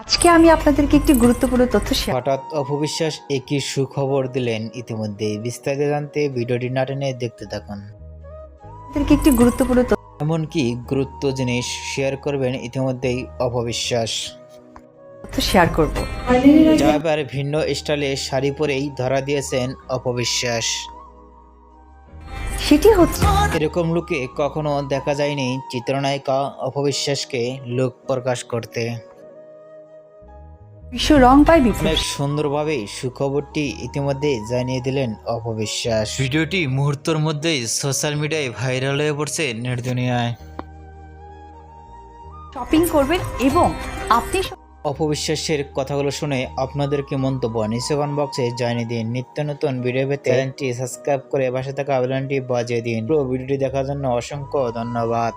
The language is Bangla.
আজকে আমি আপনাদেরকে একটি গুরুত্বপূর্ণ তথ্য শেয়ার হঠাৎ অপবিশ্বাস একই সুখবর দিলেন ইতিমধ্যেই। বিস্তারিত জানতে ভিডিওটি না টেনে দেখতে থাকুন। আপনাদেরকে একটি গুরুত্বপূর্ণ এমনকি গুরুত্ব জিনিস শেয়ার করবেন ইতিমধ্যেই অপবিশ্বাস। তথ্য শেয়ার করব। যা এবার ভিন্ন স্টাইলে শাড়ি পরেই ধরা দিয়েছেন অপবিশ্বাস। সেটি হচ্ছে এরকম লুকে কখনো দেখা যায়নি চিত্রনায়িকা অপবিশ্বাসকে লুক প্রকাশ করতে। বিশ্ব রং পায় বিপ্লব। অনেক সুন্দরভাবে সুখবরটি ইতিমধ্যে জানিয়ে দিলেন অপবিশ্বাস। ভিডিওটি মুহূর্তের মধ্যেই সোশ্যাল মিডিয়ায় ভাইরাল হয়ে পড়ছে নেট দুনিয়ায়। শপিং করবেন এবং আপনি অপবিশ্বাসের কথাগুলো শুনে আপনাদের কি মন্তব্য নিচে কমেন্ট বক্সে জানিয়ে দিন। নিত্য নতুন ভিডিও পেতে চ্যানেলটি সাবস্ক্রাইব করে পাশে থাকা বেল আইকনটি বাজিয়ে দিন। পুরো ভিডিওটি দেখার জন্য অসংখ্য ধন্যবাদ।